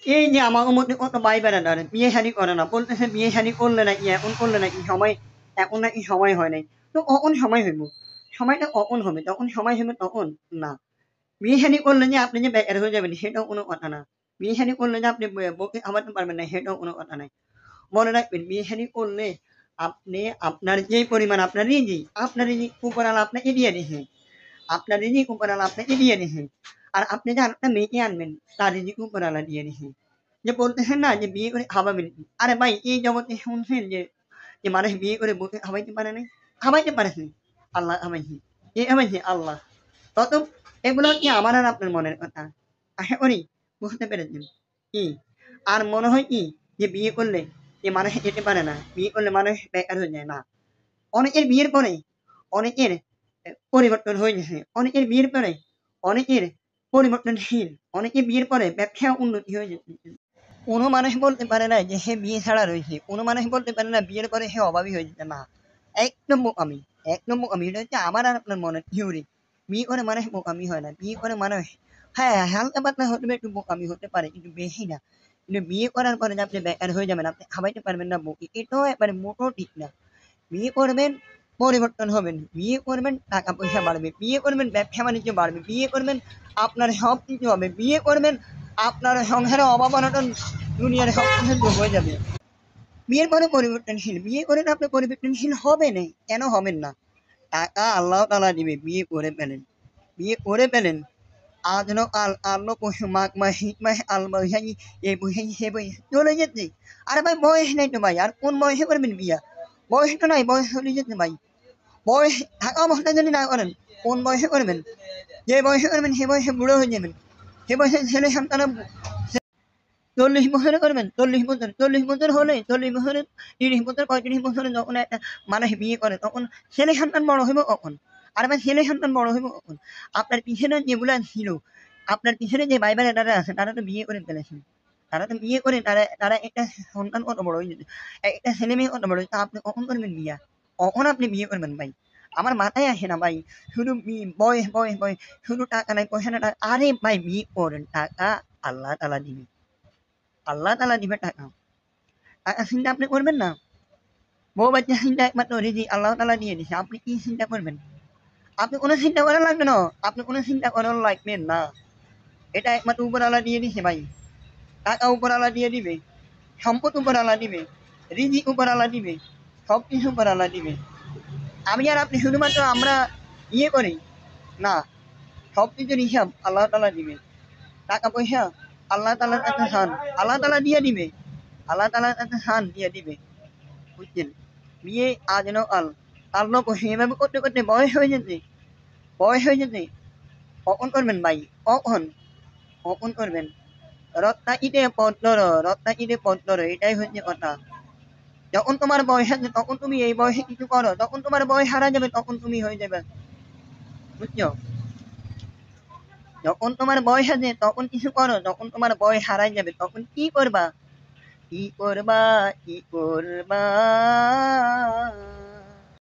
এই যে আমার মধ্যে কত ভাই বেড়াদার বিয়ে শাদী করে না, বলতেছে বিয়ে শাদী করলে নাকি এখন করলে নাকি সময়, এখন নাকি সময় হয় নাই। তো কখন সময় হইব? সময়টা কখন হবে? যখন সময় হবে তখন? না। বিয়ে শাদী করলে যে আপনি যে বেকার হয়ে যাবেন সেটাও কোনো কথা না। বিয়ে শাদী করলে যে আপনি বউকে খাওয়াতে পারবেন না সেটাও কোনো কথা নাই। মনে রাখবেন বিয়ে শাদী করলে আপনি আপনার যে পরিমাণ আপনার রিজিক উপরওয়ালা আপনাকে দিয়ে দিছে। আপনার রিজিক উপরওয়ালা আপনাকে দিয়ে দিছে। আর আপনি যে আরেকটা মেয়েকে আনবেন তার রিজিক উপরওয়ালা দিয়ে দিছে। যে বলতেছেন না যে বিয়ে করে খাওয়াবেন। আরে ভাই এই জগতে শুনছেন যে যে মানুষ বিয়ে করে বউকে খাওয়াইতে পারে নাই? খাওয়াইতে পারেছে। আল্লাহ খাওয়াইছে। কে খাওয়াইছে? আল্লাহ। তত এগুলো কি আমার আর আপনার মনের কথা? আশা করি বুঝতে পেরেছেন। কি? আর মনে হয় কি যে বিয়ে করলে যে মানুষ যেতে পারে না। বিয়ে করলে মানুষ বেকার হয়ে যায় না। অনেকের বিয়ের পরে অনেকের পরিবর্তন হয়ে গেছে। অনেকের বিয়ের পরে অনেকের পরিবর্তনশীল। অনেকের বিয়ের পরে ব্যবসা উন্নতি হয়ে যেতেছে। কোনো মানুষ বলতে পারে না যে সে বিয়ে ছাড়া রয়েছে। কোনো মানুষ বলতে পারে না বিয়ের পরে সে অভাবী হয়ে যেতে না। একদম বোকামি। একদম বোকামি। এটা হচ্ছে আমার আর আপনার মনের থিওরি। বিয়ে করে মানুষ বোকামি হয় না। বিয়ে করে মানুষ হ্যাঁ, হালকা পাতলা হতে পারে একটু বোকামি হতে পারে কিন্তু বেশি না। কিন্তু বিয়ে করার পরে যে আপনি বেকার হয়ে যাবেন, আপনি খাওয়াইতে পারবেন না বউকে, এটাও একবারে মোটেও ঠিক না। বিয়ে করবেন, পরিবর্তন হবেন। বিয়ে করবেন, টাকা পয়সা বাড়বে। বিয়ে করবেন, ব্যবসা বাণিজ্য বাড়বে। বিয়ে করবেন, আপনার সব কিছু হবে। বিয়ে করবেন, আপনার সংসারে অভাব-অনটন দুনিয়ার সবকিছু দূর হয়ে যাবে। বিয়ের পরে পরিবর্তনশীল। বিয়ে করে তো আপনি পরিবর্তনশীল হবেনই। কেন হবেন না? টাকা আল্লাহ তাআলা দিবে। বিয়ে করে ফেলেন। বিয়ে করে ফেলেন। আজ না কাল, কাল না পরশু, মাঘ মাস, শীত মাস, আল বৈশাখী, এই বৈশাখী, সে বৈশাখী চলে যেতে। আরে ভাই বয়স নাই তো ভাই। আর কোন বয়সে করবেন বিয়া? বয়স তো নাই, বয়স চলে যেতে ভাই। বয়স থাকা অবস্থায় যদি না করেন, কোন বয়সে করবেন? যে বয়সে করবেন সে বয়সে বুড়ো হয়ে যাবেন। সে বয়সে ছেলে সন্তান ৪০ বছরে করবেন, ৪০ বছর। ৪০ বছর হলে ৪০ বছরে ৩০ বছর, ৩৫ বছরে যখন একটা মানুষ বিয়ে করে তখন ছেলে সন্তান বড় হইব কখন? আর ভাই ছেলে সন্তান বড় হইব কখন? আপনার পিছনে যেগুলা ছিল, আপনার পিছনে যে ভাই বোনেরা আছে তারা তো বিয়ে করে ফেলেছে। তারা তো বিয়ে করে তারা একটা সন্তান কত বড় হয়ে যেত। একটা ছেলে মেয়ে কত বড় হয়েছে। আপনি কখন করবেন বিয়া? কখন আপনি বিয়ে করবেন ভাই? আমার মাথায় আসে না ভাই। শুধু বয়স, বয়স, বয়স। শুধু টাকা নাই, পয়সা নাই। আরে ভাই বিয়ে করেন, টাকা আল্লাহ তাআলা দিবে। আল্লাহ তাআলা দিবে টাকা। টাকা চিন্তা আপনি করবেন না? বউ বাচ্চা চিন্তা একমাত্র রিজিক আল্লাহ তাআলা দিয়ে দিছে। আপনি কি চিন্তা করবেন? আপনি কোন চিন্তা করা লাগবে না। আপনি কোন চিন্তা করা লাগবে না। এটা একমাত্র উপরওয়ালা দিয়ে দিছে ভাই। টাকা উপরওয়ালা দিয়ে দিবে। সম্পদ উপরওয়ালা দিবে। রিজিক উপরওয়ালা দিবে। সবকিছু উপরওয়ালা দিবে। আমি আর আপনি শুধুমাত্র আমরা ইয়ে করি না। সবকিছুর হিসাব আল্লাহ তাআলা দিবে। টাকা পয়সা আল্লাহ তাআলার কাছে চান। আল্লাহ তাআলা দিয়ে দিবে। আল্লাহ তাআলার কাছে চান দিয়ে দিবে। বুঝছেন? বিয়ে আজ না কাল, কাল না পরশু এভাবে করতে করতে বয়স হয়ে যেতে, বয়স হয়ে যেতে কখন করবেন ভাই? কখন? কখন করবেন? রত্নাগিরে পথ ধরো, রত্নাগিরে পথ ধরো, এটাই হচ্ছে কথা। যখন তোমার বয়স আছে তখন তুমি এই বয়সে কিছু করো, তখন তোমার বয়স হারা যাবে, তখন তুমি হয়ে যাবে। বুঝছো? যখন তোমার বয়স আছে তখন কিছু করো, যখন তোমার বয়স হারাই যাবে তখন কি করবা? কি করবা? কি করবা?